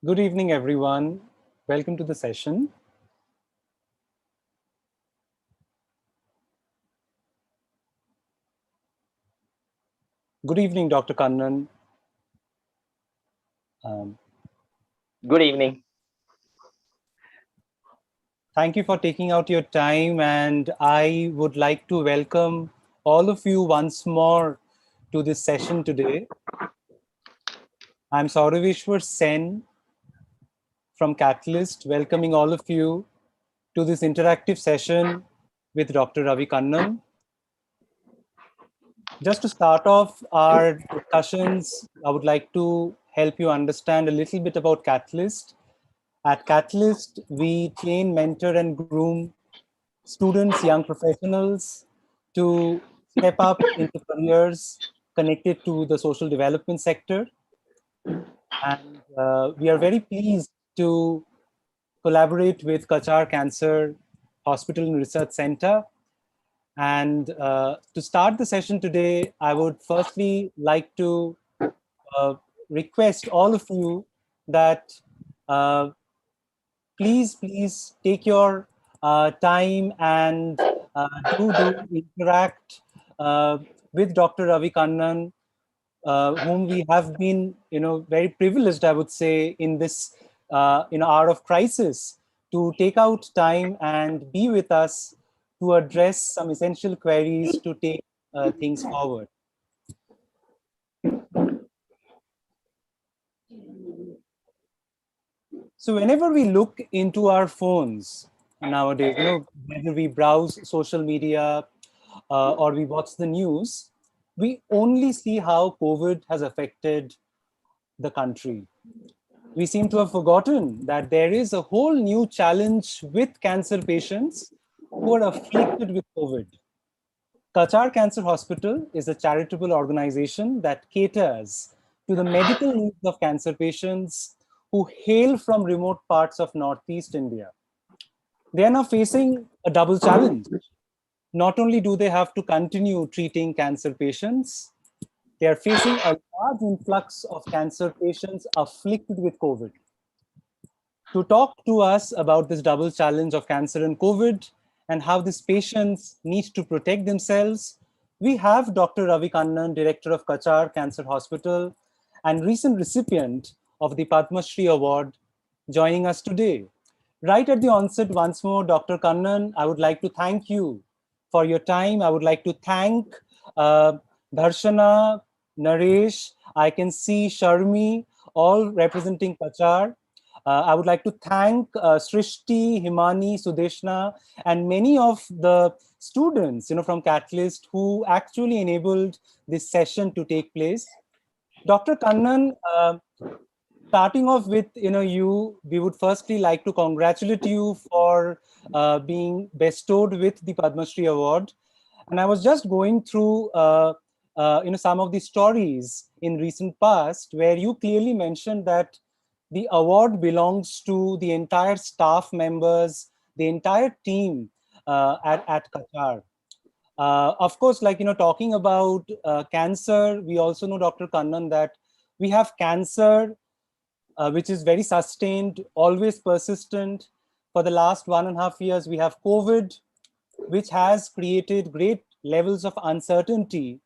Good evening, everyone. Welcome to the session. Good evening, Dr. Kannan. Good evening. Thank you for taking out your time, and I would like to welcome all of you once more to this session today. I'm Sauravishwar Sen from Catalyst, welcoming all of you to this interactive session with Dr. Ravi Kannan. Just to start off our discussions, I would like to help you understand a little bit about Catalyst. At Catalyst, we train, mentor, and groom students, young professionals to step up into careers connected to the social development sector. And we are very pleased to collaborate with Kachar Cancer Hospital and Research Center. And to start the session today, I would firstly like to request all of you that please take your time and do interact with Dr. Ravi Kannan, whom we have been, very privileged, I would say, in this, hour of crisis, to take out time and be with us to address some essential queries to take things forward. So whenever we look into our phones nowadays, whether we browse social media or we watch the news, we only see how COVID has affected the country. We seem to have forgotten that there is a whole new challenge with cancer patients who are afflicted with COVID. Kachar Cancer Hospital is a charitable organization that caters to the medical needs of cancer patients who hail from remote parts of Northeast India. They are now facing a double challenge. Not only do they have to continue treating cancer patients, they are facing a large influx of cancer patients afflicted with COVID. To talk to us about this double challenge of cancer and COVID and how these patients need to protect themselves, we have Dr. Ravi Kannan, Director of Kachar Cancer Hospital and recent recipient of the Padma Shri Award, joining us today. Right at the onset, once more, Dr. Kannan, I would like to thank you for your time. I would like to thank Dharshana, Naresh, I can see Sharmi, all representing Kachar. I would like to thank Srishti, Himani, Sudeshna, and many of the students, from Catalyst who actually enabled this session to take place. Dr. Kannan, starting off with, you, we would firstly like to congratulate you for being bestowed with the Padma Shri Award. And I was just going through, some of the stories in recent past where you clearly mentioned that the award belongs to the entire staff members, the entire team at Kachar. Of course, talking about cancer, we also know, Dr. Kannan, that we have cancer, which is very sustained, always persistent. For the last 1.5 years, we have COVID, which has created great levels of uncertainty.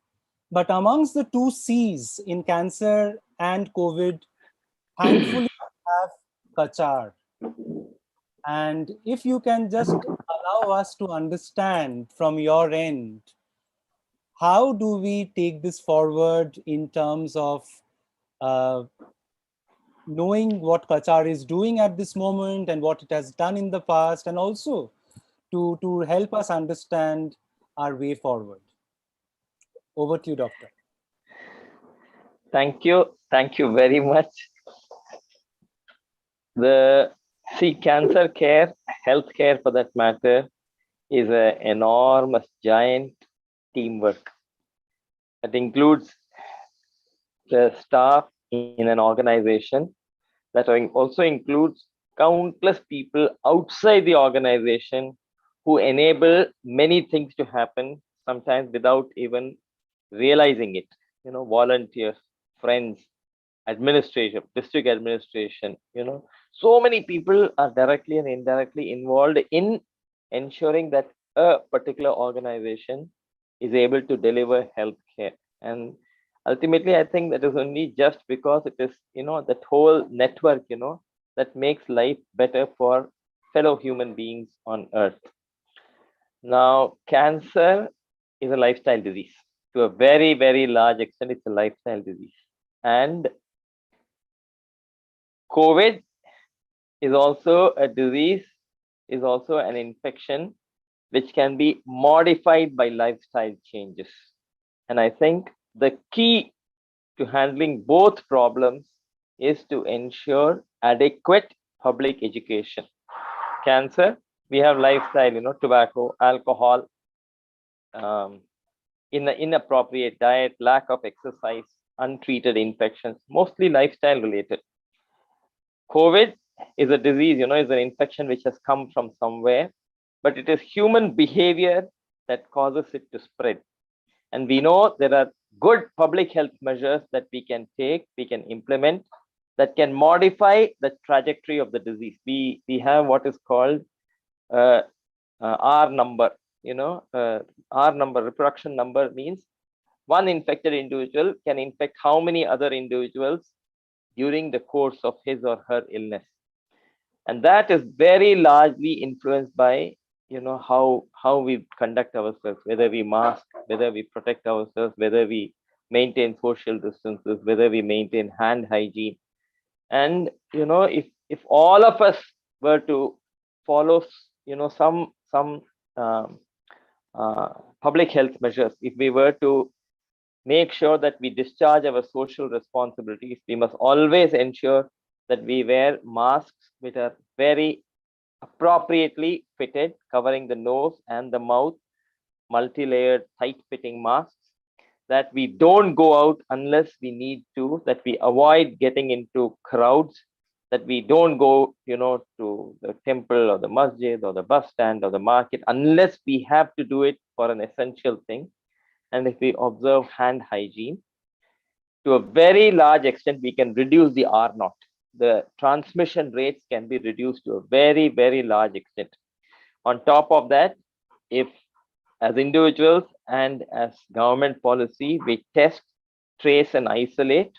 But amongst the two C's in cancer and COVID, thankfully, we have Kachar. And if you can just allow us to understand from your end, how do we take this forward in terms of knowing what Kachar is doing at this moment and what it has done in the past, and also to help us understand our way forward. Over to you, Doctor. Thank you. Thank you very much. Cancer care, healthcare for that matter, is an enormous, giant teamwork. That includes the staff in an organization. That also includes countless people outside the organization who enable many things to happen, sometimes without even realizing it. Volunteers, friends, administration, district administration, so many people are directly and indirectly involved in ensuring that a particular organization is able to deliver healthcare. And ultimately, I think that is only just because it is, that whole network, that makes life better for fellow human beings on earth. Now, cancer is a lifestyle disease. To a very, very large extent, it's a lifestyle disease. And COVID is also a disease, is also an infection which can be modified by lifestyle changes. And I think the key to handling both problems is to ensure adequate public education. Cancer, we have lifestyle, tobacco, alcohol, inappropriate diet, lack of exercise, untreated infections, mostly lifestyle related. COVID is a disease, is an infection which has come from somewhere, but it is human behavior that causes it to spread. And we know there are good public health measures that we can take, we can implement, that can modify the trajectory of the disease. We have what is called R number, R number, reproduction number means one infected individual can infect how many other individuals during the course of his or her illness. And that is very largely influenced by, how we conduct ourselves, whether we mask, whether we protect ourselves, whether we maintain social distances, whether we maintain hand hygiene. And, if all of us were to follow, some public health measures, if we were to make sure that we discharge our social responsibilities, we must always ensure that we wear masks which are very appropriately fitted, covering the nose and the mouth, multi-layered, tight-fitting masks, that we don't go out unless we need to, that we avoid getting into crowds, that we don't go, to the temple or the masjid or the bus stand or the market unless we have to do it for an essential thing. And if we observe hand hygiene, to a very large extent, we can reduce the R naught. The transmission rates can be reduced to a very, very large extent. On top of that, if as individuals and as government policy, we test, trace, and isolate,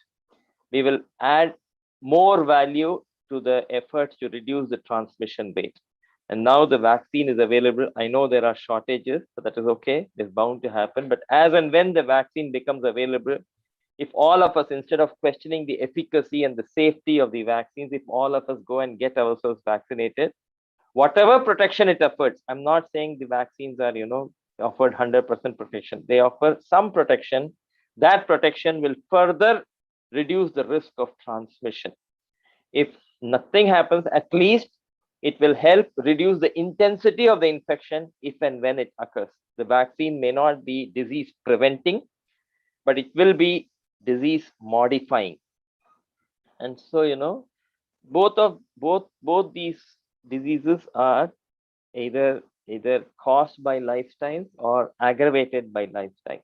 we will add more value to the efforts to reduce the transmission rate. And now the vaccine is available. I know there are shortages, but that is okay. It's bound to happen. But as and when the vaccine becomes available, if all of us, instead of questioning the efficacy and the safety of the vaccines, if all of us go and get ourselves vaccinated, whatever protection it affords, I'm not saying the vaccines are, offered 100% protection. They offer some protection. That protection will further reduce the risk of transmission. If nothing happens, at least it will help reduce the intensity of the infection if and when it occurs. The vaccine may not be disease preventing, but it will be disease modifying. And so, both these diseases are either caused by lifestyles or aggravated by lifestyles.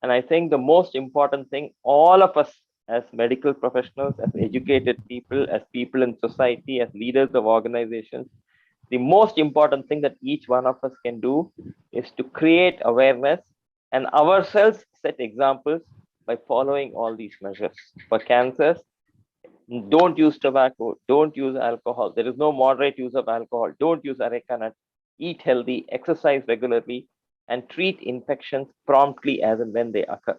And I think the most important thing, all of us as medical professionals, as educated people, as people in society, as leaders of organizations, the most important thing that each one of us can do is to create awareness and ourselves set examples by following all these measures. For cancers, don't use tobacco, don't use alcohol. There is no moderate use of alcohol. Don't use areca nut. Eat healthy, exercise regularly, and treat infections promptly as and when they occur.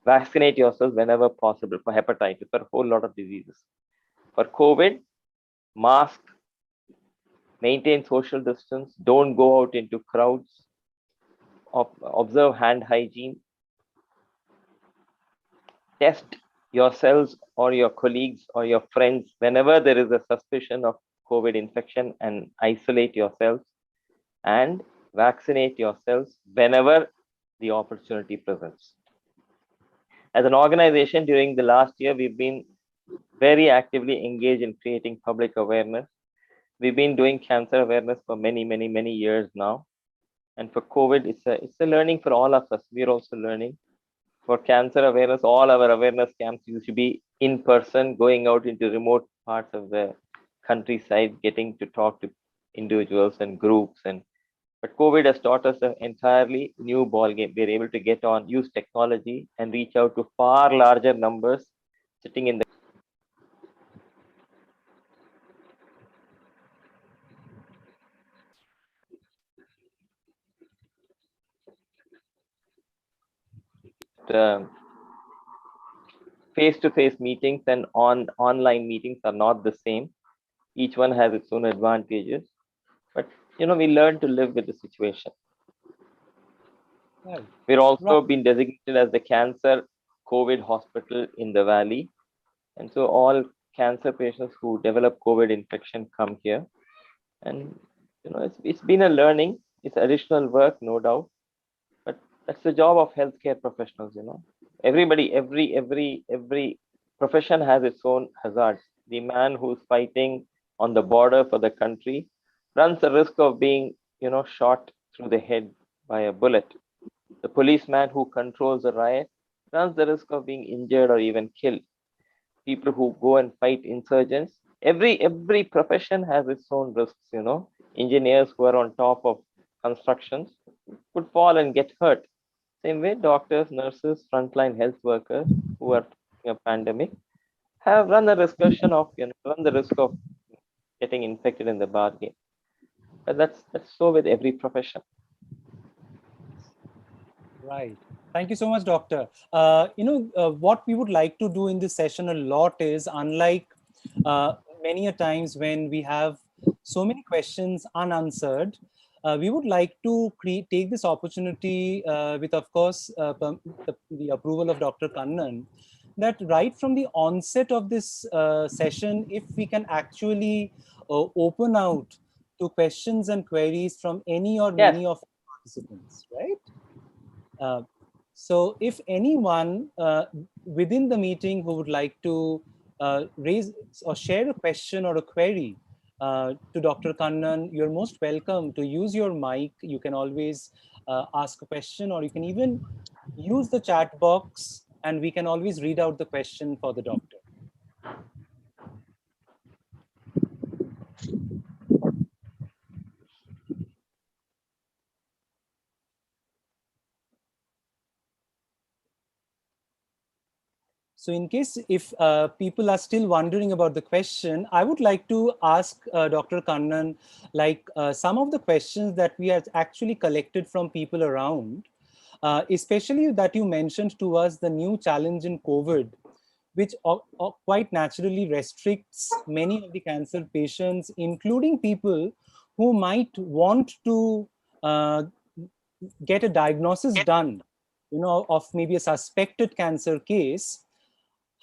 Vaccinate yourself whenever possible for hepatitis, for a whole lot of diseases. For COVID, mask, maintain social distance, don't go out into crowds, observe hand hygiene, test yourselves or your colleagues or your friends whenever there is a suspicion of COVID infection, and isolate yourselves, and vaccinate yourselves whenever the opportunity presents. As an organization, during the last year, we've been very actively engaged in creating public awareness. We've been doing cancer awareness for many, many, many years now. And for COVID, it's a learning for all of us. We're also learning. For cancer awareness, all our awareness camps used to be in person, going out into remote parts of the countryside, getting to talk to individuals and groups. But COVID has taught us an entirely new ball game. We're able to get on, use technology, and reach out to far larger numbers sitting in the face-to-face meetings and online meetings are not the same. Each one has its own advantages, but we learn to live with the situation. Right. We're also Right. been designated as the cancer COVID hospital in the valley, and so all cancer patients who develop COVID infection come here. And it's been a learning. It's additional work, no doubt, but that's the job of healthcare professionals. Everybody, every profession has its own hazards. The man who's fighting on the border for the country runs the risk of being shot through the head by a bullet. The policeman who controls a riot runs the risk of being injured or even killed. People who go and fight insurgents, every profession has its own risks. Engineers who are on top of constructions could fall and get hurt. Same way, doctors, nurses, frontline health workers who are facing a pandemic have run the discussion of run the risk of getting infected in the bargain. But that's so with every profession. Right. Thank you so much, Doctor. What we would like to do in this session a lot is, unlike many a times when we have so many questions unanswered, we would like to take this opportunity with, of course, the approval of Dr. Kannan, that right from the onset of this session, if we can actually open out to questions and queries from any or Yes. many of the participants, right? So if anyone within the meeting who would like to raise or share a question or a query to Dr. Kannan, you're most welcome to use your mic. You can always ask a question, or you can even use the chat box, and we can always read out the question for the doctor. So in case if people are still wondering about the question, I would like to ask Dr. Kannan, like some of the questions that we have actually collected from people around, especially that you mentioned to us the new challenge in COVID, which quite naturally restricts many of the cancer patients, including people who might want to get a diagnosis done, of maybe a suspected cancer case.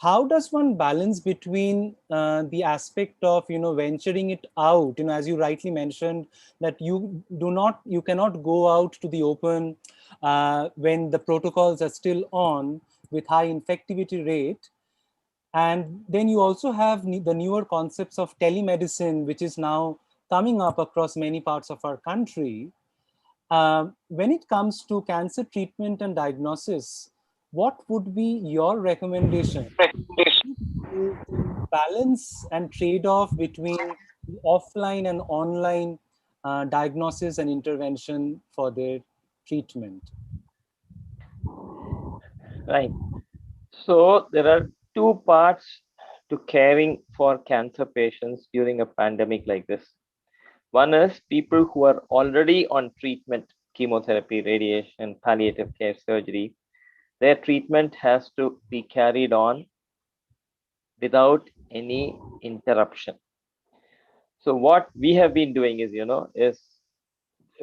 How does one balance between the aspect of venturing it out, as you rightly mentioned, that you cannot go out to the open when the protocols are still on with high infectivity rate, and then you also have the newer concepts of telemedicine, which is now coming up across many parts of our country. When it comes to cancer treatment and diagnosis, what would be your recommendation to balance and trade off between the offline and online diagnosis and intervention for their treatment? Right. So there are two parts to caring for cancer patients during a pandemic like this. One is people who are already on treatment, chemotherapy, radiation, palliative care, surgery. Their treatment has to be carried on without any interruption. So what we have been doing is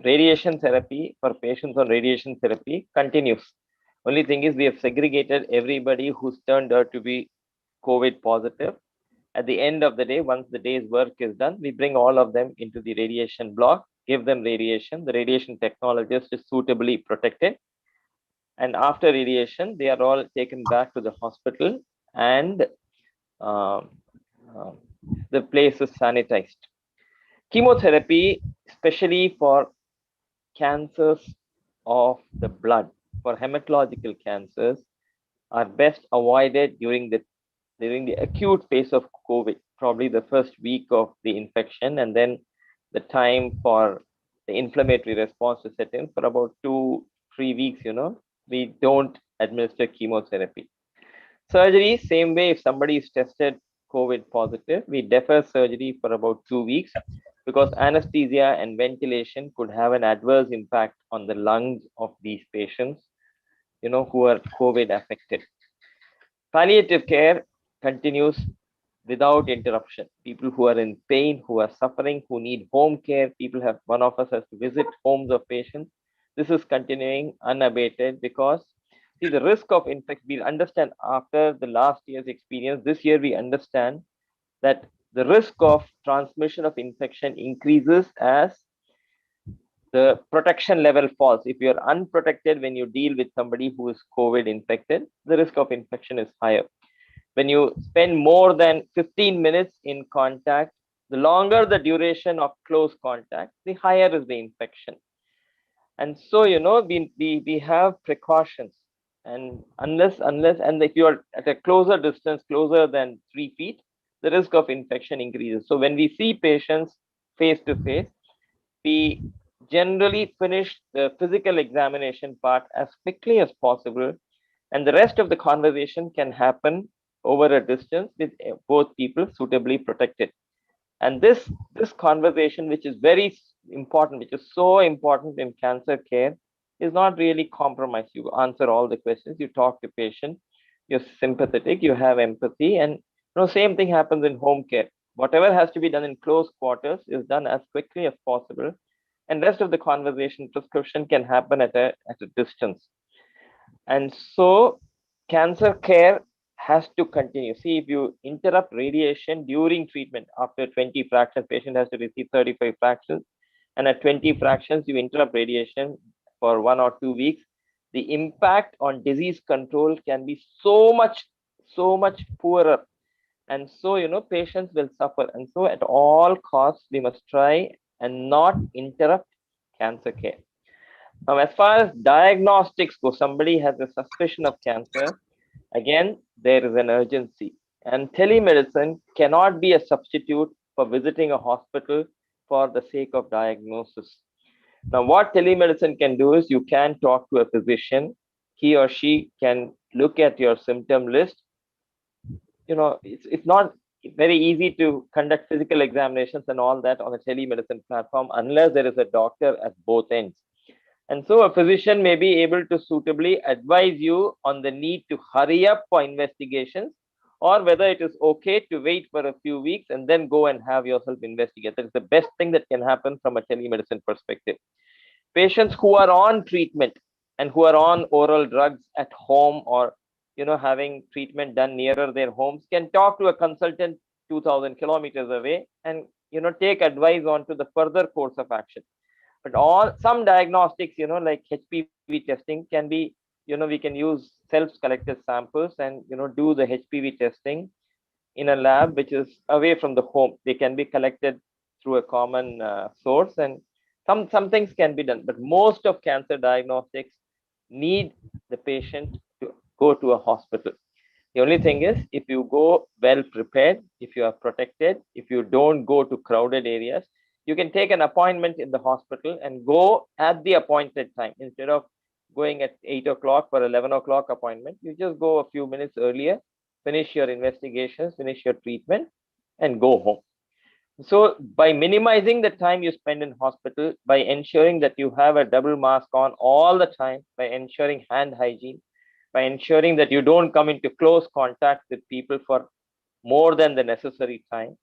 radiation therapy for patients on radiation therapy continues. Only thing is we have segregated everybody who's turned out to be COVID positive. At the end of the day, once the day's work is done, we bring all of them into the radiation block, give them radiation. The radiation technologist is suitably protected. And after radiation, they are all taken back to the hospital, and uh, uh, the place is sanitized. Chemotherapy, especially for cancers of the blood, for hematological cancers, are best avoided during the during the acute phase of COVID, probably the first week of the infection, and then the time for the inflammatory response to set in for about 2-3 weeks, we don't administer chemotherapy. Surgery, same way, if somebody is tested COVID positive, we defer surgery for about 2 weeks because anesthesia and ventilation could have an adverse impact on the lungs of these patients, who are COVID affected. Palliative care continues without interruption. People who are in pain, who are suffering, who need home care, one of us has to visit homes of patients. This is continuing unabated because, see, the risk of infection, we'll understand after the last year's experience. This year, we understand that the risk of transmission of infection increases as the protection level falls. If you're unprotected when you deal with somebody who is COVID infected, the risk of infection is higher. When you spend more than 15 minutes in contact, the longer the duration of close contact, the higher is the infection. And so, we have precautions. And unless, and if you're at a closer distance, closer than 3 feet, the risk of infection increases. So when we see patients face to face, we generally finish the physical examination part as quickly as possible, and the rest of the conversation can happen over a distance with both people suitably protected. And this conversation, which is very important, which is so important in cancer care, is not really compromised. You answer all the questions, you talk to patient, you're sympathetic, you have empathy, and same thing happens in home care. Whatever has to be done in close quarters is done as quickly as possible, and rest of the conversation, prescription can happen at a distance. And so cancer care has to continue. See, if you interrupt radiation during treatment, after 20 fractions, patient has to receive 35 fractions, and at 20 fractions, you interrupt radiation for 1 or 2 weeks, the impact on disease control can be so much poorer. And so, patients will suffer. And so at all costs, we must try and not interrupt cancer care. Now, as far as diagnostics go, somebody has a suspicion of cancer, again, there is an urgency. And telemedicine cannot be a substitute for visiting a hospital for the sake of diagnosis. Now, what telemedicine can do is you can talk to a physician. He or she can look at your symptom list. It's not very easy to conduct physical examinations and all that on a telemedicine platform unless there is a doctor at both ends. And so a physician may be able to suitably advise you on the need to hurry up for investigations, or whether it is okay to wait for a few weeks and then go and have yourself investigated. That is the best thing that can happen from a telemedicine perspective. Patients who are on treatment and who are on oral drugs at home, or having treatment done nearer their homes, can talk to a consultant 2,000 kilometers away and take advice on to the further course of action. But some diagnostics, like HPV testing, can be, we can use self-collected samples and do the HPV testing in a lab which is away from the home. They can be collected through a common source, and some things can be done. But most of cancer diagnostics need the patient to go to a hospital. The only thing is, if you go well prepared, if you are protected, if you don't go to crowded areas, you can take an appointment in the hospital and go at the appointed time. Instead of going at 8 o'clock for 11 o'clock appointment, you just go a few minutes earlier, finish your investigations, finish your treatment, and go home. So by minimizing the time you spend in hospital, by ensuring that you have a double mask on all the time, by ensuring hand hygiene, by ensuring that you don't come into close contact with people for more than the necessary time,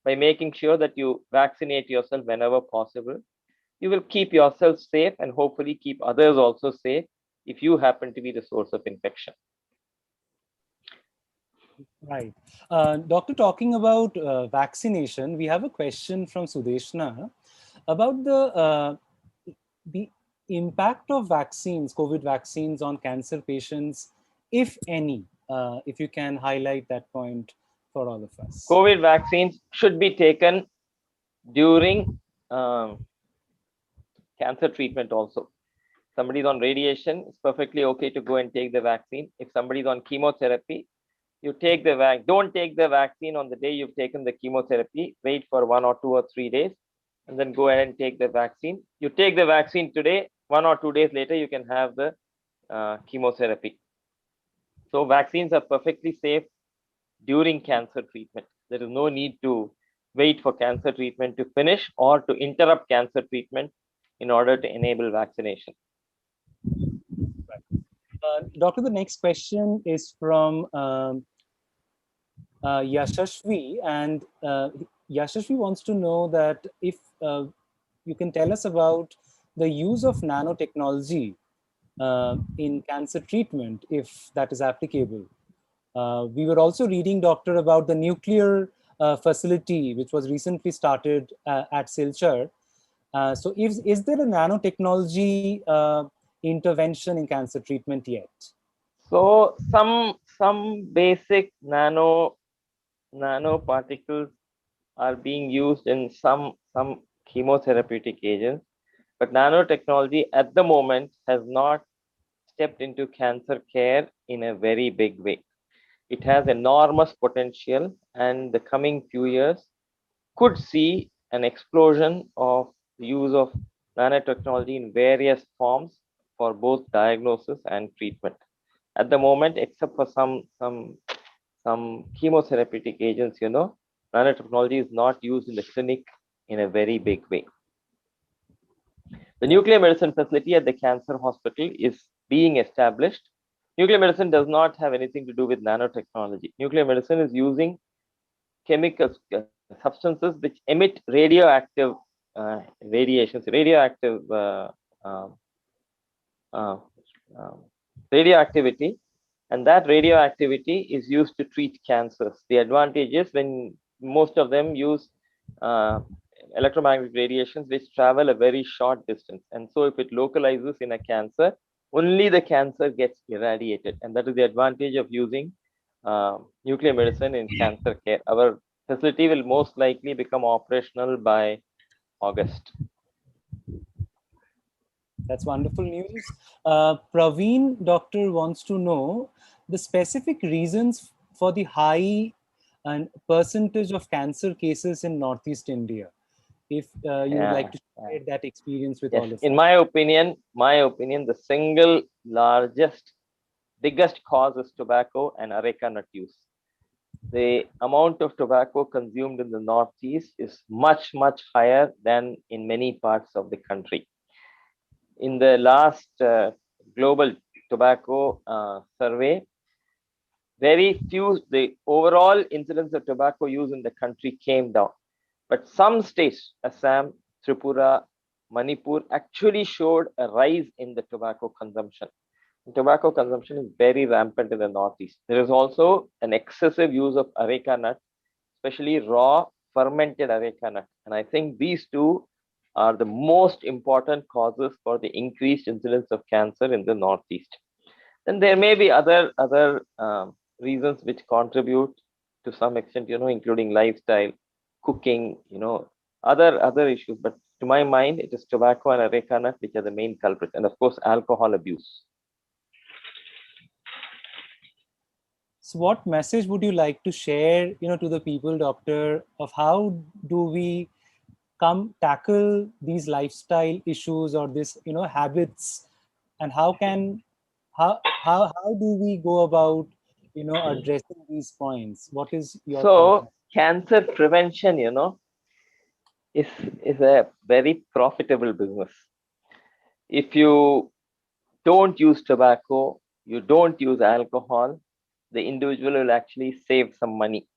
by making sure that you vaccinate yourself whenever possible, you will keep yourself safe and hopefully keep others also safe if you happen to be the source of infection. Right. Doctor, talking about vaccination, we have a question from Sudeshna about the impact of vaccines, COVID vaccines on cancer patients, if any, if you can highlight that point for all of us. COVID vaccines should be taken during cancer treatment also. Somebody's on radiation, it's perfectly okay to go and take the vaccine. If somebody's on chemotherapy, You take don't take the vaccine on the day you've taken the chemotherapy. Wait for 1 or 2 or 3 days, and then go ahead and take the vaccine. You take the vaccine today, 1 or 2 days later, you can have the chemotherapy. So vaccines are perfectly safe during cancer treatment. There is no need to wait for cancer treatment to finish or to interrupt cancer treatment in order to enable vaccination. Doctor, the next question is from Yashashvi, and Yashashvi wants to know that if you can tell us about the use of nanotechnology in cancer treatment, if that is applicable. We were also reading, doctor, about the nuclear facility which was recently started at Silchar. So is there a nanotechnology intervention in cancer treatment yet? So some basic nanoparticles are being used in some chemotherapeutic agents, but nanotechnology at the moment has not stepped into cancer care in a very big way. It has enormous potential, and the coming few years could see an explosion of the use of nanotechnology in various forms for both diagnosis and treatment. At the moment, except for some chemotherapeutic agents, nanotechnology is not used in the clinic in a very big way. The nuclear medicine facility at the cancer hospital is being established. Nuclear medicine does not have anything to do with nanotechnology. Nuclear medicine is using chemicals, substances which emit radioactive radiations, uh, uh, radioactivity, and that radioactivity is used to treat cancers. The advantage is when most of them use uh, electromagnetic radiations which travel a very short distance, and so if it localizes in a cancer, only the cancer gets irradiated, and that is the advantage of using nuclear medicine in cancer care. Our facility will most likely become operational by August. That's wonderful news. Praveen, doctor, wants to know the specific reasons for the high and percentage of cancer cases in Northeast India. If you would like Yeah. to share that experience with Yes. all of In us. my opinion, the single largest, biggest cause is tobacco and areca nut use. The amount of tobacco consumed in the Northeast is much, much higher than in many parts of the country. In the last global tobacco survey, very few, the overall incidence of tobacco use in the country came down. But some states, Assam, Tripura, Manipur, actually showed a rise in the tobacco consumption. Tobacco consumption is very rampant in the Northeast. There is also an excessive use of areca nut, especially raw fermented areca nut. And I think these two are the most important causes for the increased incidence of cancer in the Northeast. Then there may be other reasons which contribute to some extent, including lifestyle, cooking, other issues. But to my mind, it is tobacco and areca nut which are the main culprits, and of course, alcohol abuse. So what message would you like to share, to the people, doctor, of how do we tackle these lifestyle issues or this, habits, and how do we go about, addressing these points? What is your thought? So cancer prevention, is is a very profitable business. If you don't use tobacco, you don't use alcohol, the individual will actually save some money.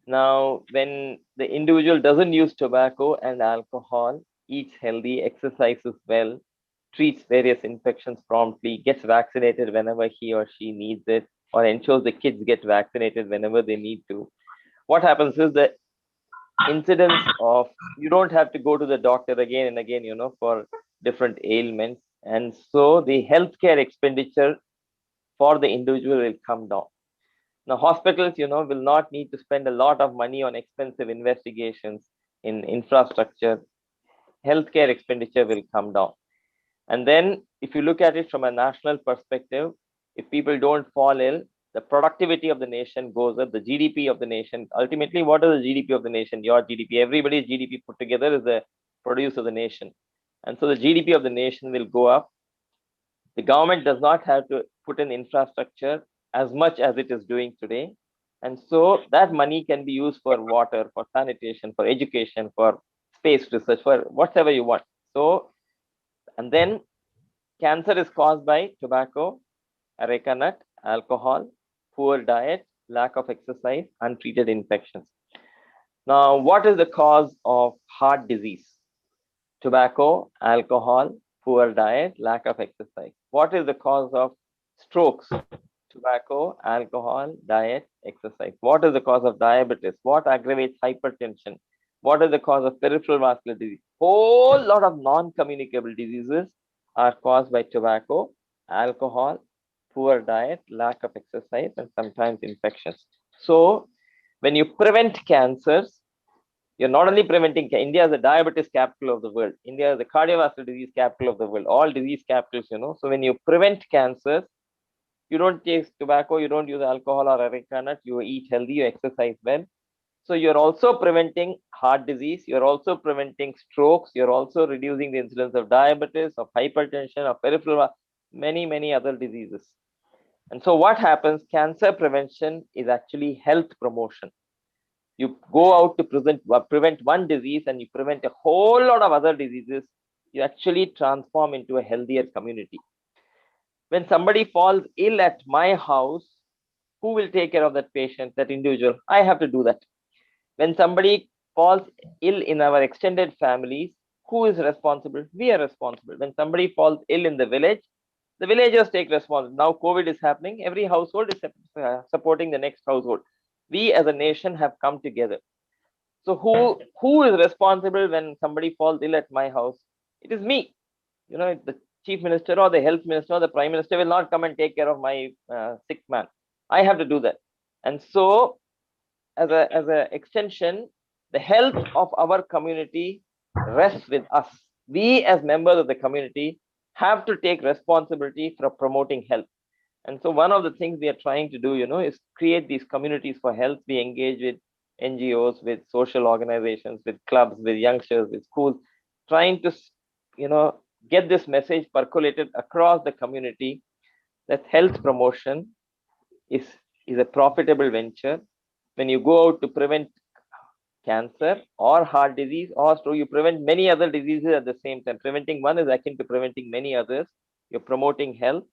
Now, when the individual doesn't use tobacco and alcohol, eats healthy, exercises well, treats various infections promptly, gets vaccinated whenever he or she needs it, or ensures the kids get vaccinated whenever they need to, what happens is the incidence of, you don't have to go to the doctor again and again, for different ailments. And so the healthcare expenditure for the individual will come down. Now, hospitals, will not need to spend a lot of money on expensive investigations in infrastructure. Healthcare expenditure will come down. And then, if you look at it from a national perspective, if people don't fall ill, the productivity of the nation goes up, the GDP of the nation. Ultimately, what is the GDP of the nation? Your GDP, everybody's GDP put together is the produce of the nation. And so the GDP of the nation will go up. The government does not have to put in infrastructure as much as it is doing today. And so that money can be used for water, for sanitation, for education, for space research, for whatever you want. So, and then cancer is caused by tobacco, areca nut, alcohol, poor diet, lack of exercise, untreated infections. Now, what is the cause of heart disease? Tobacco, alcohol, poor diet, lack of exercise. What is the cause of strokes? Tobacco, alcohol, diet, exercise. What is the cause of diabetes? What aggravates hypertension? What is the cause of peripheral vascular disease? Whole lot of non-communicable diseases are caused by tobacco, alcohol, poor diet, lack of exercise, and sometimes infections. So when you prevent cancers, you're not only preventing, India is the diabetes capital of the world. India is the cardiovascular disease capital of the world. All disease capitals, So when you prevent cancers, you don't take tobacco, you don't use alcohol or areca nut, you eat healthy, you exercise well. So you're also preventing heart disease, you're also preventing strokes, you're also reducing the incidence of diabetes, of hypertension, of peripheral, many other diseases. And so what happens, cancer prevention is actually health promotion. You go out to prevent one disease and you prevent a whole lot of other diseases, you actually transform into a healthier community. When somebody falls ill at my house, who will take care of that patient, that individual? I have to do that. When somebody falls ill in our extended families, who is responsible? We are responsible. When somebody falls ill in the villagers take responsibility. Now COVID is happening, every household is supporting the next household. We as a nation have come together. So who is responsible when somebody falls ill at my house? It is me. The chief minister or the health minister or the prime minister will not come and take care of my sick man. I have to do that. And so as a extension, the health of our community rests with us. We as members of the community have to take responsibility for promoting health. And so one of the things we are trying to do, is create these communities for health. We engage with NGOs, with social organizations, with clubs, with youngsters, with schools, trying to, get this message percolated across the community that health promotion is a profitable venture. When you go out to prevent cancer or heart disease or stroke, you prevent many other diseases at the same time. Preventing one is akin to preventing many others. You're promoting health.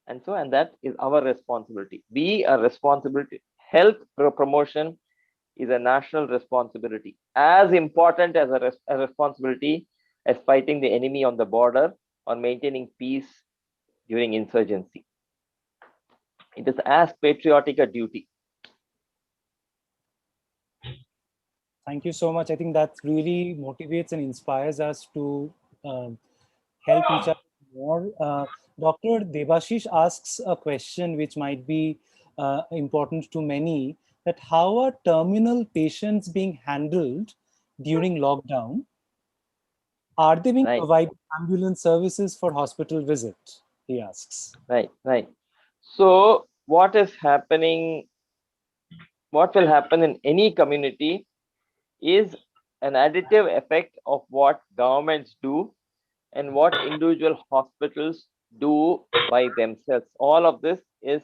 And that is our responsibility. We are responsible. Health promotion is a national responsibility, as important as a responsibility as fighting the enemy on the border or maintaining peace during insurgency. It is as patriotic a duty. Thank you so much. I think that really motivates and inspires us to help each other more. Dr. Debashish asks a question which might be important to many, that how are terminal patients being handled during lockdown? Are they being provided ambulance services for hospital visit? He asks. Right. So what will happen in any community is an additive effect of what governments do and what individual hospitals do by themselves. All of this is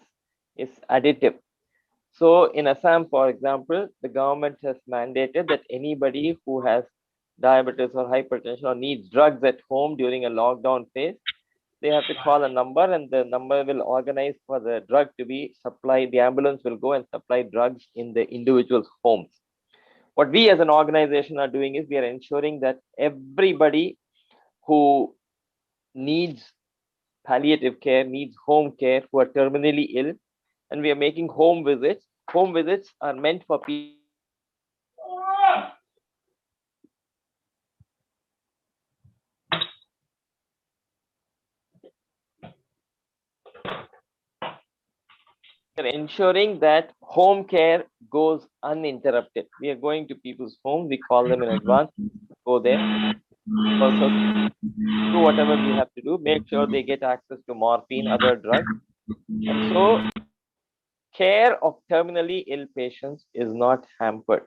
additive. So in Assam, for example, the government has mandated that anybody who has diabetes or hypertension or needs drugs at home during a lockdown phase, they have to call a number and the number will organize for the drug to be supplied. The ambulance will go and supply drugs in the individual's homes. What we as an organization are doing is we are ensuring that everybody who needs palliative care, needs home care, who are terminally ill, and we are making home visits. Home visits are meant for people ensuring that home care goes uninterrupted. We are going to people's home, we call them in advance, go there, also do whatever we have to do, make sure they get access to morphine, other drugs. And so care of terminally ill patients is not hampered.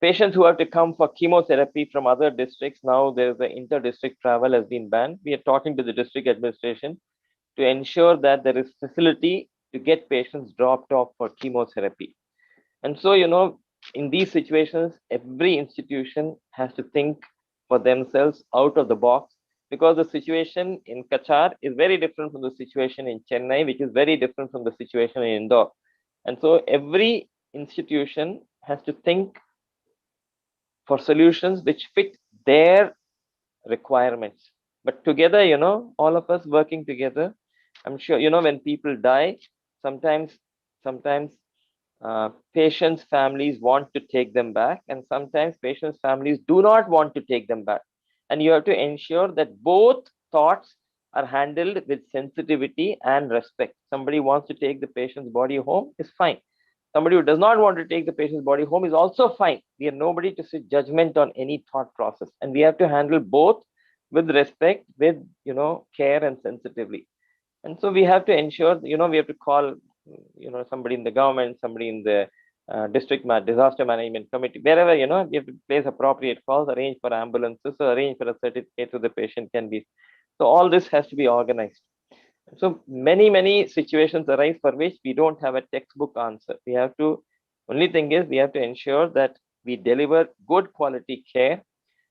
Patients who have to come for chemotherapy from other districts, now there's the inter-district travel has been banned. We are talking to the district administration to ensure that there is facility to get patients dropped off for chemotherapy. And so, in these situations, every institution has to think for themselves out of the box, because the situation in Kachar is very different from the situation in Chennai, which is very different from the situation in Indore. And so every institution has to think for solutions which fit their requirements. But together, all of us working together, I'm sure, when people die, sometimes patients' families want to take them back, and sometimes patients' families do not want to take them back. And you have to ensure that both thoughts are handled with sensitivity and respect. Somebody wants to take the patient's body home is fine. Somebody who does not want to take the patient's body home is also fine. We are nobody to sit judgment on any thought process, and we have to handle both with respect, with care and sensitively. And so we have to ensure, we have to call, somebody in the government, somebody in the district disaster management committee, wherever, we have to place appropriate calls, arrange for ambulances, or arrange for a certificate so the patient can be. So all this has to be organized. So many situations arise for which we don't have a textbook answer. We have to, only thing is, we have to ensure that we deliver good quality care,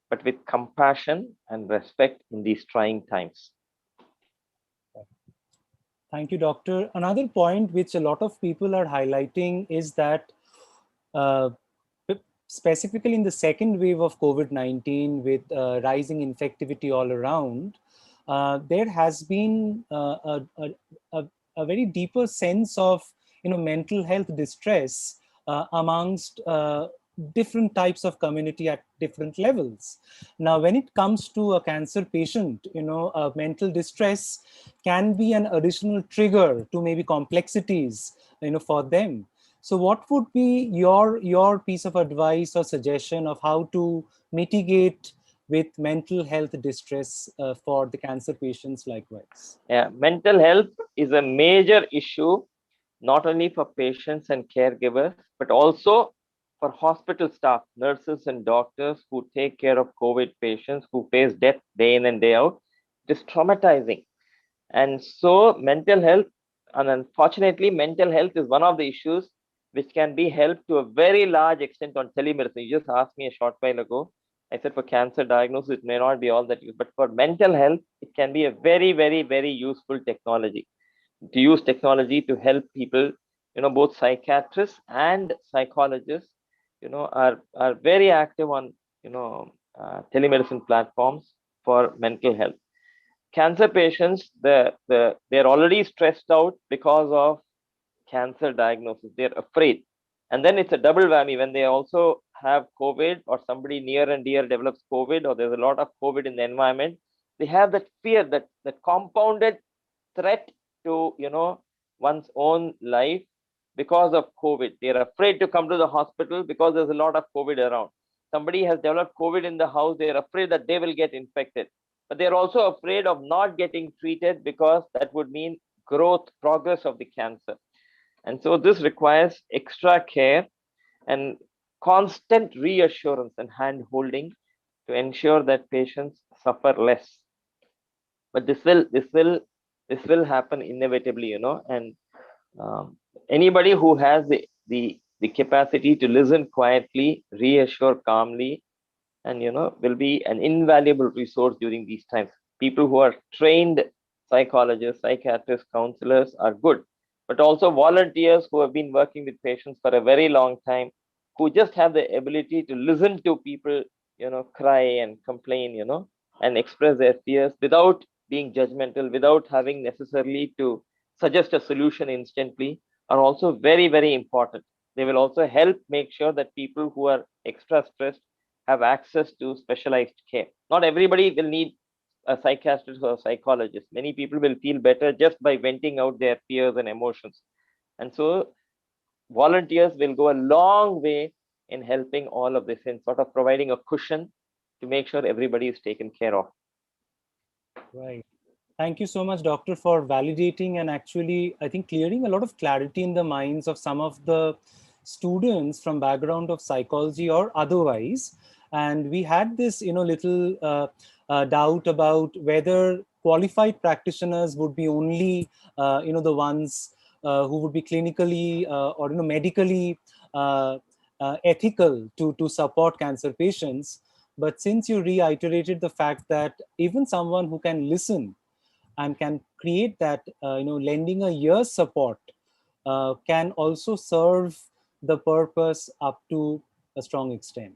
but with compassion and respect in these trying times. Thank you, Doctor. Another point which a lot of people are highlighting is that specifically in the second wave of COVID-19, with rising infectivity all around, there has been a very deeper sense of mental health distress amongst different types of community at different levels. Now, when it comes to a cancer patient, mental distress can be an additional trigger to maybe complexities, for them. So what would be your piece of advice or suggestion of how to mitigate with mental health distress for the cancer patients likewise? Yeah, mental health is a major issue, not only for patients and caregivers, but also for hospital staff, nurses and doctors who take care of COVID patients who face death day in and day out. It is traumatizing. And so mental health, and unfortunately, mental health is one of the issues which can be helped to a very large extent on telemedicine. You just asked me a short while ago. I said for cancer diagnosis, it may not be all that used, but for mental health, it can be a very, very, very useful technology. To use technology to help people, both psychiatrists and psychologists, are very active on, telemedicine platforms for mental health. Cancer patients, they're already stressed out because of cancer diagnosis. They're afraid. And then it's a double whammy when they also have COVID, or somebody near and dear develops COVID, or there's a lot of COVID in the environment. They have that fear, that compounded threat to, one's own life because of COVID. They're afraid to come to the hospital because there's a lot of COVID around. Somebody has developed COVID in the house. They're afraid that they will get infected. But they're also afraid of not getting treated because that would mean progress of the cancer. And so this requires extra care and constant reassurance and hand holding to ensure that patients suffer less. But this will happen inevitably, and anybody who has the capacity to listen quietly, reassure calmly, and will be an invaluable resource during these times. People who are trained psychologists, psychiatrists, counselors are good, but also volunteers who have been working with patients for a very long time, who just have the ability to listen to people, cry and complain, and express their fears without being judgmental, without having necessarily to suggest a solution instantly, are also very, very important. They will also help make sure that people who are extra stressed have access to specialized care. Not everybody will need a psychiatrist or a psychologist. Many people will feel better just by venting out their fears and emotions. And so volunteers will go a long way in helping all of this, in sort of providing a cushion to make sure everybody is taken care of. Right. Thank you so much, Doctor, for validating and actually, I think, clearing a lot of clarity in the minds of some of the students from background of psychology or otherwise. And we had this, little doubt about whether qualified practitioners would be only, the ones who would be clinically or, medically ethical to support cancer patients. But since you reiterated the fact that even someone who can listen and can create that, lending a year's support can also serve the purpose up to a strong extent.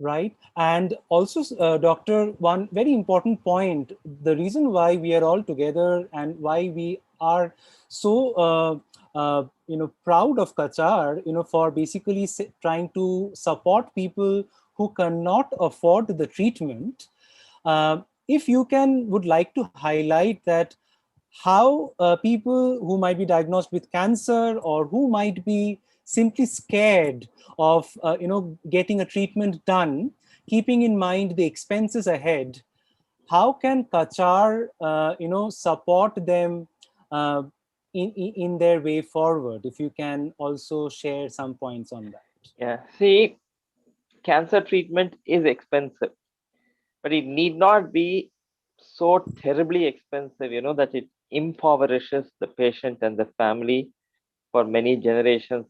Right. And also, Doctor, one very important point, the reason why we are all together and why we are so, proud of Kachar, for basically trying to support people who cannot afford the treatment. If you would like to highlight that how people who might be diagnosed with cancer or who might be simply scared of getting a treatment done, keeping in mind the expenses ahead, how can Kachar support them uh, in their way forward? If you can also share some points on that. Yeah, see, cancer treatment is expensive, but it need not be so terribly expensive, that it impoverishes the patient and the family for many generations,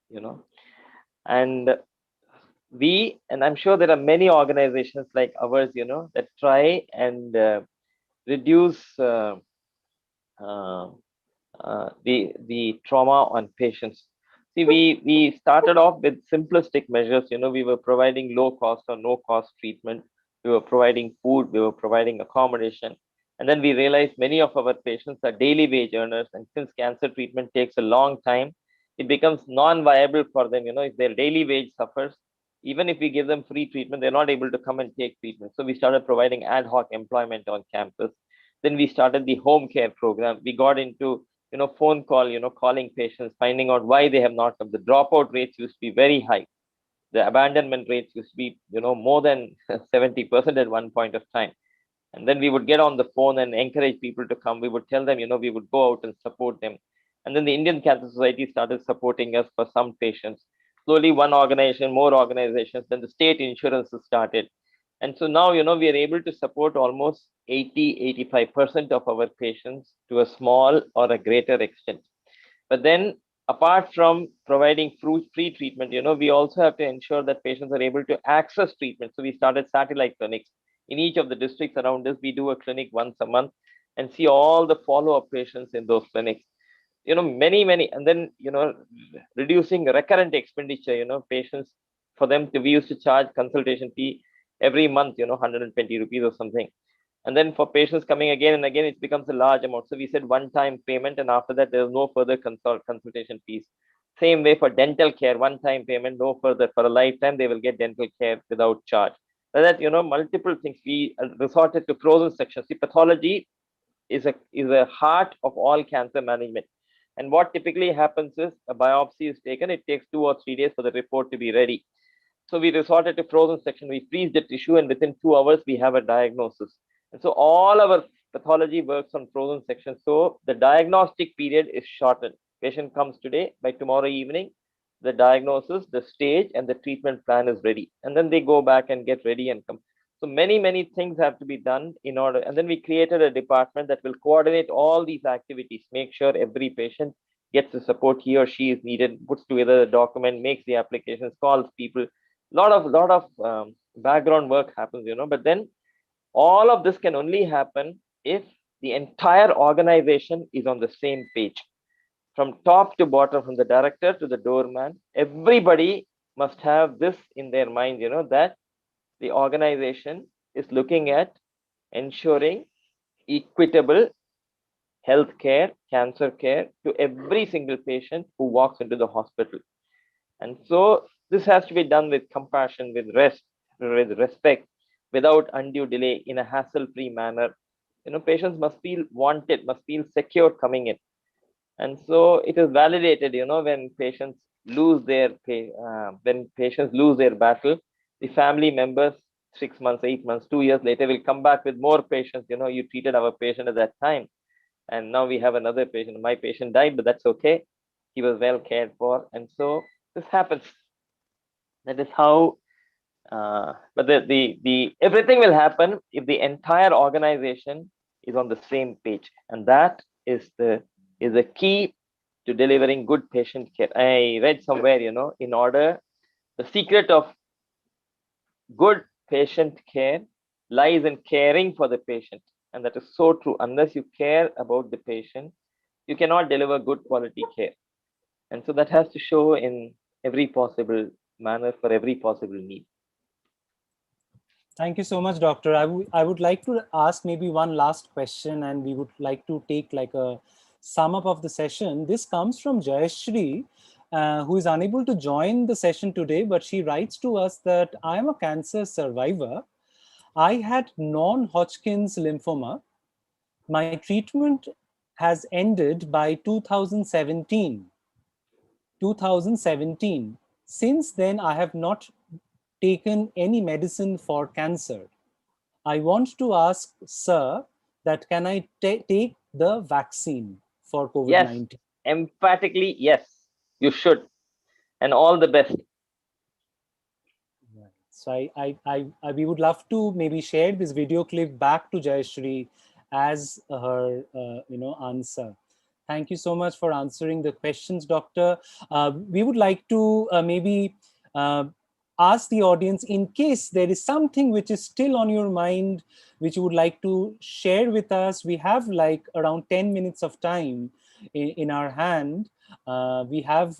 you know. And and I'm sure there are many organizations like ours, that try and reduce uh, the trauma on patients. See, we started off with simplistic measures. We were providing low cost or no cost treatment. We were providing food. We were providing accommodation. And then we realized many of our patients are daily wage earners. And since cancer treatment takes a long time, it becomes non-viable for them. If their daily wage suffers, even if we give them free treatment, they're not able to come and take treatment. So we started providing ad hoc employment on campus. Then we started the home care program. We got into phone call, calling patients, finding out why they have not come. The dropout rates used to be very high. The abandonment rates used to be, more than 70% at one point of time. And then we would get on the phone and encourage people to come. We would tell them, we would go out and support them. And then the Indian Cancer Society started supporting us for some patients. Slowly, one organization, more organizations, then the state insurances started. And so now, we are able to support almost 80-85% of our patients to a small or a greater extent. But then, apart from providing free treatment, we also have to ensure that patients are able to access treatment. So we started satellite clinics in each of the districts around us. We do a clinic once a month and see all the follow-up patients in those clinics. Many, and then reducing recurrent expenditure. Patients, for them to we used to charge consultation fee every month. 120 rupees or something. And then for patients coming again and again, it becomes a large amount. So we said one-time payment, and after that, there's no further consultation fees. Same way for dental care, one-time payment, no further. For a lifetime, they will get dental care without charge. So that, multiple things. We resorted to frozen sections. See, pathology is a heart of all cancer management. And what typically happens is a biopsy is taken. It takes 2 or 3 days for the report to be ready. So we resorted to frozen section. We freeze the tissue, and within 2 hours, we have a diagnosis. And so all our pathology works on frozen section. So the diagnostic period is shortened. Patient comes today, by tomorrow evening, the diagnosis, the stage, and the treatment plan is ready. And then they go back and get ready and come. So many things have to be done in order. And then we created a department that will coordinate all these activities, make sure every patient gets the support he or she is needed, puts together the document, makes the applications, calls people. Lot of background work happens, but then all of this can only happen if the entire organization is on the same page. From top to bottom, from the director to the doorman, everybody must have this in their mind, that the organization is looking at ensuring equitable health care, cancer care to every single patient who walks into the hospital. And so this has to be done with compassion, with respect, without undue delay, in a hassle-free manner. Patients must feel wanted, must feel secure coming in. And so it is validated, when patients lose their battle, the family members 6 months, 8 months, 2 years later, we'll come back with more patients. You treated our patient at that time, and now we have another patient. My patient died, but that's okay. He was well cared for, and so this happens. That is how. But the everything will happen if the entire organization is on the same page, and that is the key to delivering good patient care. I read somewhere, in order, the secret of good patient care lies in caring for the patient. And that is so true. Unless you care about the patient, you cannot deliver good quality care. And so that has to show in every possible manner for every possible need. Thank you so much, Doctor. I would like to ask maybe one last question, and we would like to take like a sum up of the session. This comes from Jayashri, who is unable to join the session today, but she writes to us that I am a cancer survivor. I had non-Hodgkin's lymphoma. My treatment has ended by 2017. 2017. Since then, I have not taken any medicine for cancer. I want to ask, sir, that can I take the vaccine for Yes, COVID-19? emphatically, yes, you should. And all the best. Right. So we would love to maybe share this video clip back to Jayashri as her, answer. Thank you so much for answering the questions, Doctor. We would like to maybe uh, ask the audience, in case there is something which is still on your mind, which you would like to share with us. We have like around 10 minutes of time in our hand. We have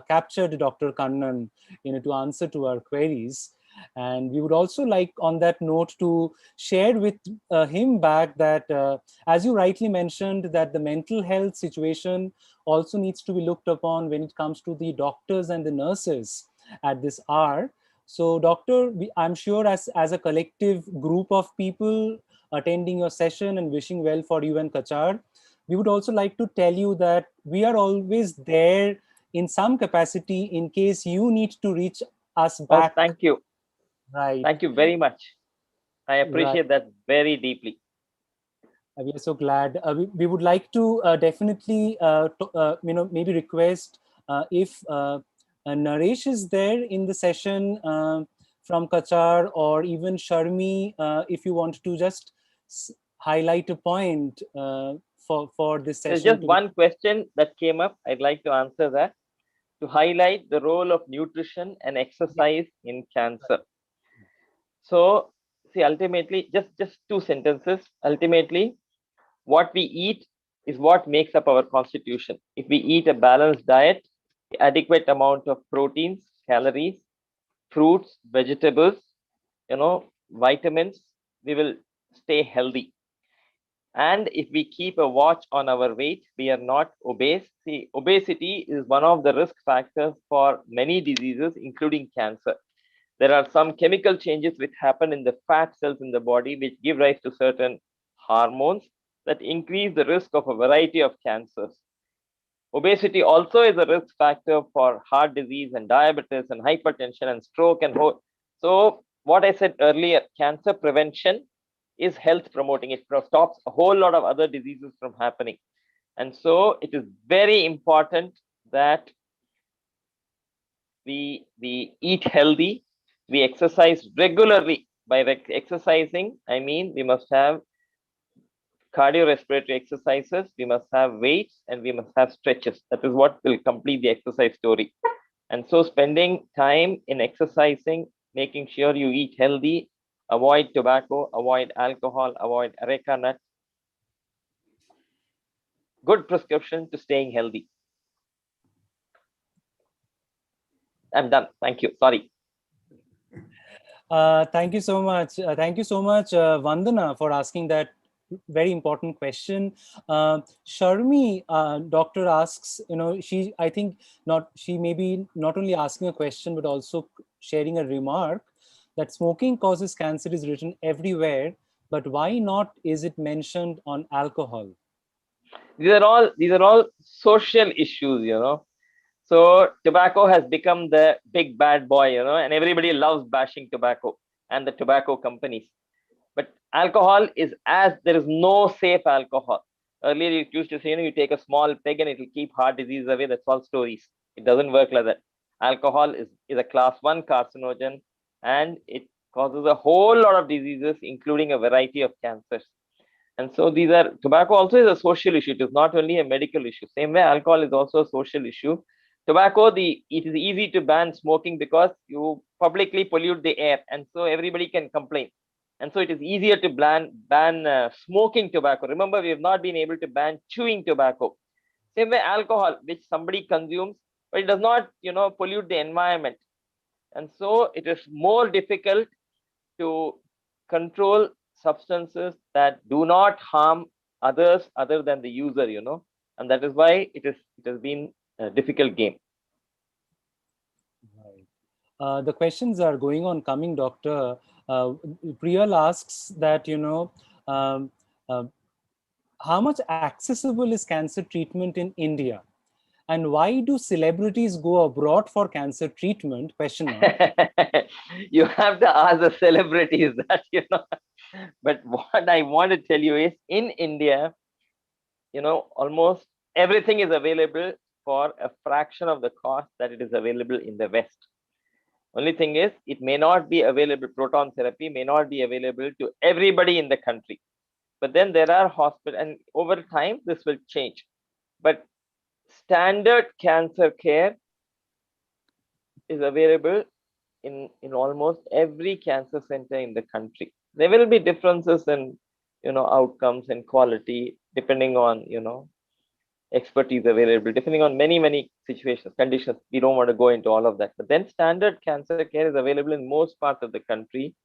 captured Dr. Kannan, to answer to our queries. And we would also like, on that note, to share with him back that, as you rightly mentioned, that the mental health situation also needs to be looked upon when it comes to the doctors and the nurses at this hour. So, Doctor, I'm sure as a collective group of people attending your session and wishing well for you and Kachar, we would also like to tell you that we are always there in some capacity in case you need to reach us Oh, back. thank you. Right, Thank you very much. I right. appreciate that very deeply. We are so glad. We would like to definitely, maybe request if Naresh is there in the session from Kachar, or even Sharmi, if you want to just highlight a point for this There's session just to be. one question that came up. I'd like to answer that, to highlight the role of nutrition and exercise in cancer. So, see, ultimately, just two sentences. Ultimately, what we eat is what makes up our constitution. If we eat a balanced diet, adequate amount of proteins, calories, fruits, vegetables, vitamins, we will stay healthy. And if we keep a watch on our weight, we are not obese. See, obesity is one of the risk factors for many diseases, including cancer. There are some chemical changes which happen in the fat cells in the body, which give rise to certain hormones that increase the risk of a variety of cancers. Obesity also is a risk factor for heart disease and diabetes and hypertension and stroke and so what I said earlier, cancer prevention is health promoting. It stops a whole lot of other diseases from happening. And so it is very important that we eat healthy, we exercise regularly. By exercising, I mean we must have cardiorespiratory exercises, we must have weights, and we must have stretches. That is what will complete the exercise story. And so spending time in exercising, making sure you eat healthy, avoid tobacco, avoid alcohol, avoid areca nuts, good prescription to staying healthy. I'm done. Thank you. Sorry. Thank you so much. Thank you so much, Vandana, for asking that very important question. Sharmi, doctor asks, I think she may be not only asking a question, but also sharing a remark that smoking causes cancer is written everywhere, but why not is it mentioned on alcohol? These are all social issues. So tobacco has become the big bad boy, and everybody loves bashing tobacco. and the tobacco companies. But alcohol is as there is no safe alcohol. Earlier, you used to say, you take a small peg and it will keep heart disease away. That's all stories. It doesn't work like that. Alcohol is a class 1 carcinogen, and it causes a whole lot of diseases, including a variety of cancers. And so tobacco also is a social issue. It is not only a medical issue. Same way, alcohol is also a social issue. Tobacco, it is easy to ban smoking because you publicly pollute the air, and so everybody can complain. And so it is easier to ban smoking tobacco. Remember, we have not been able to ban chewing tobacco. Same way, alcohol, which somebody consumes, but it does not, pollute the environment. And so it is more difficult to control substances that do not harm others other than the user, and that is why it has been a difficult game. Right. The questions are going on coming, Doctor. Priyal asks that, um, how much accessible is cancer treatment in India? And why do celebrities go abroad for cancer treatment? Question mark. You have to ask the celebrities that, But what I want to tell you is, in India, almost everything is available for a fraction of the cost that it is available in the West. Only thing is, it may not be available, proton therapy may not be available to everybody in the country. But then there are hospitals, and over time, this will change. But standard cancer care is available in almost every cancer center in the country. There will be differences in, outcomes and quality, depending on, expertise available, depending on many situations, conditions. We don't want to go into all of that. But then standard cancer care is available in most parts of the country,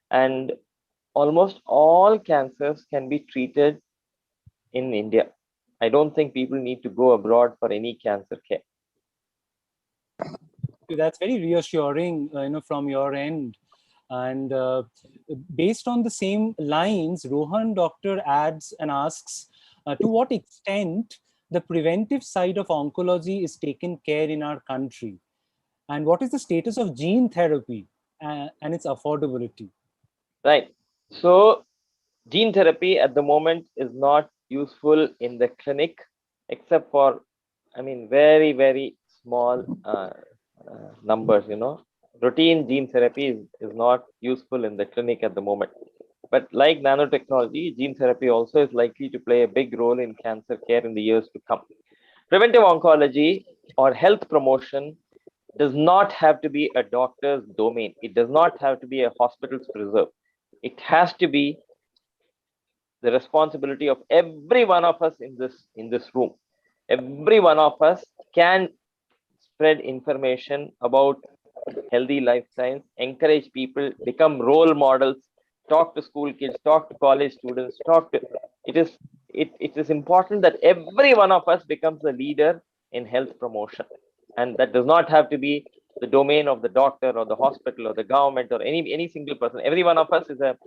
and almost all cancers can be treated in India. I don't think people need to go abroad for any cancer care. That's very reassuring, from your end. And based on the same lines, Rohan Doctor adds and asks, to what extent the preventive side of oncology is taken care in our country? And what is the status of gene therapy and its affordability? Right. So gene therapy at the moment is not useful in the clinic, except for, very small numbers. Routine gene therapy is not useful in the clinic at the moment. But like nanotechnology, gene therapy also is likely to play a big role in cancer care in the years to come. Preventive oncology or health promotion does not have to be a doctor's domain. It does not have to be a hospital's preserve. It has to be the responsibility of every one of us in this room. Every one of us can spread information about healthy lifestyles, encourage people, become role models, talk to school kids, talk to college students, it is important that every one of us becomes a leader in health promotion. And that does not have to be the domain of the doctor or the hospital or the government or any single person. Every one of us is a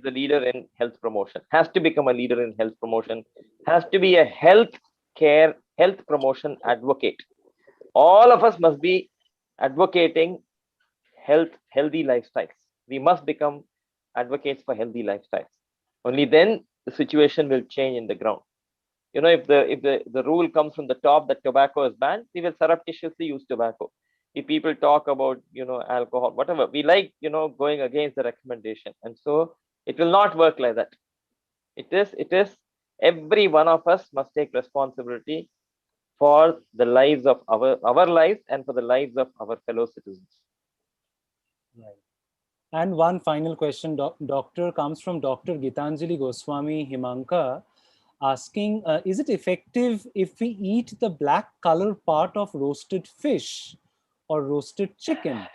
leader in health promotion, has to become a leader in health promotion, has to be a health promotion advocate. All of us must be advocating healthy lifestyles. We must become advocates for healthy lifestyles. Only then the situation will change in the ground. If the rule comes from the top that tobacco is banned, we will surreptitiously use tobacco. If people talk about, alcohol, whatever, we like, going against the recommendation. And so it will not work like that. It is every one of us must take responsibility for the lives of our lives and for the lives of our fellow citizens. Right. And one final question, Doctor, comes from Dr. Gitanjali Goswami Himanka, asking, is it effective if we eat the black color part of roasted fish or roasted chicken?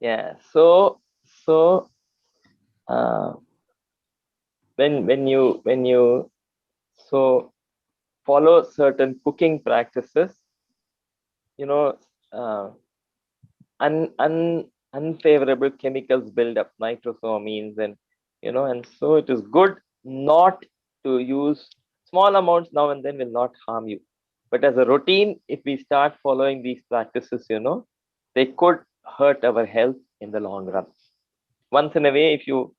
Yeah. So when you so follow certain cooking practices, uh, unfavorable chemicals build up, nitrosamines, and so it is good not to use small amounts now and then will not harm you. But as a routine, if we start following these practices, they could hurt our health in the long run. Once in a way, if you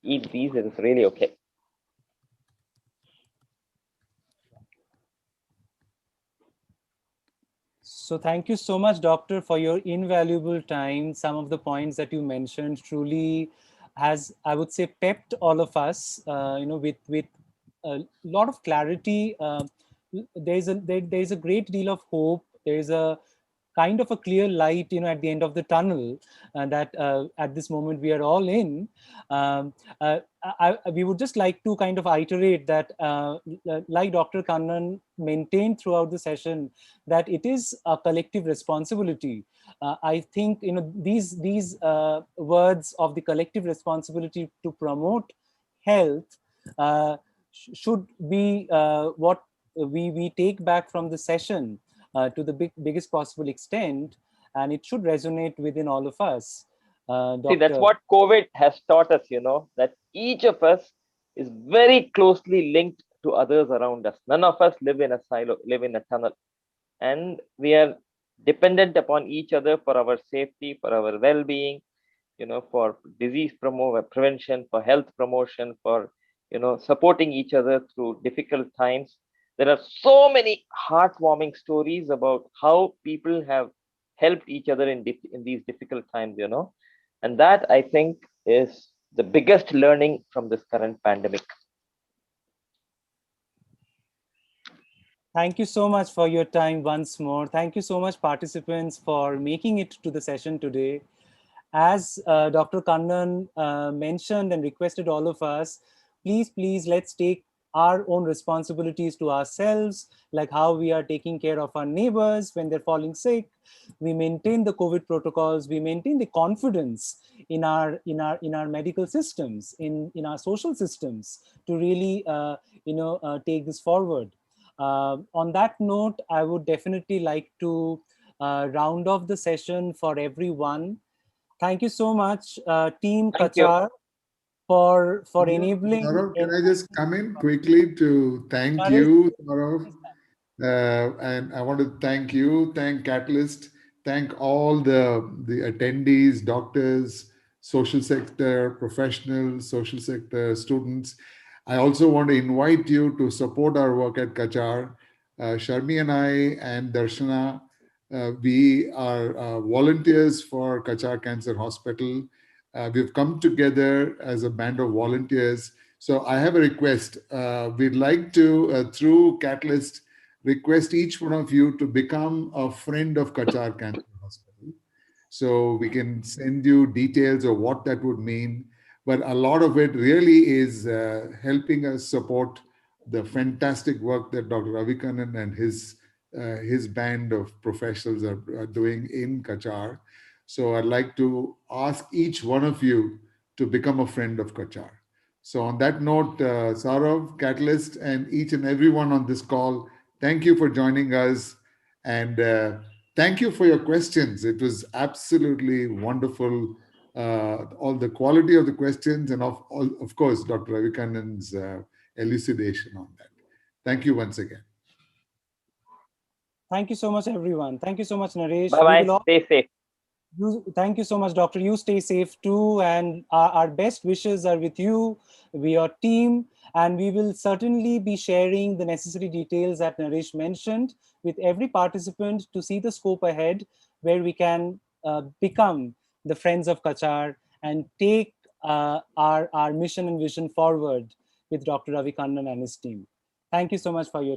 eat these, it is really okay. So thank you so much, Doctor, for your invaluable time. Some of the points that you mentioned truly has, I would say, pepped all of us, with a lot of clarity. There's a great deal of hope. There's a kind of a clear light, at the end of the tunnel, that at this moment we are all in. Um, we would just like to kind of iterate that, like Dr. Kannan maintained throughout the session, that it is a collective responsibility. I think these words of the collective responsibility to promote health should be what we take back from the session to the biggest possible extent, and it should resonate within all of us. See, that's Doctor. what COVID has taught us, that each of us is very closely linked to others around us. None of us live in a silo, live in a tunnel. And we are dependent upon each other for our safety, for our well-being, for disease prevention, for health promotion, for supporting each other through difficult times. There are so many heartwarming stories about how people have helped each other in these difficult times, and that, I think, is the biggest learning from this current pandemic. Thank you so much for your time once more. Thank you so much, participants, for making it to the session today. As Dr. Kannan mentioned and requested all of us, please, let's take our own responsibilities to ourselves, like how we are taking care of our neighbors when they're falling sick. We maintain the COVID protocols. We maintain the confidence in our medical systems, in our social systems, to really take this forward. On that note, I would definitely like to round off the session for everyone. Thank you so much, Team Thank you. Kachar, for Yeah, enabling. Saurav, can I just come in quickly to thank Naresh, you, Saurav? And I want to thank Catalyst, thank all the attendees, doctors, social sector professionals, social sector students. I also want to invite you to support our work at Kachar. Sharmi and I and Darshana, we are volunteers for Kachar Cancer Hospital. We've come together as a band of volunteers. So I have a request. We'd like to, through Catalyst, request each one of you to become a friend of Kachar Cancer Hospital. So we can send you details of what that would mean. But a lot of it really is helping us support the fantastic work that Dr. Ravi Kannan and his band of professionals are doing in Kachar. So I'd like to ask each one of you to become a friend of Kachar. So on that note, Saurav, Catalyst, and each and everyone on this call, thank you for joining us. And thank you for your questions. It was absolutely wonderful. All the quality of the questions and of course, Dr. Ravi Kannan's elucidation on that. Thank you once again. thank you so much, everyone. Thank you so much, Naresh. Bye We bye. will all. Stay safe. Thank you so much, Doctor. You stay safe too, and our best wishes are with you, with your team, and we will certainly be sharing the necessary details that Naresh mentioned with every participant to see the scope ahead, where we can become the friends of Kachar and take our mission and vision forward with Dr. Ravi Kannan and his team. Thank you so much for your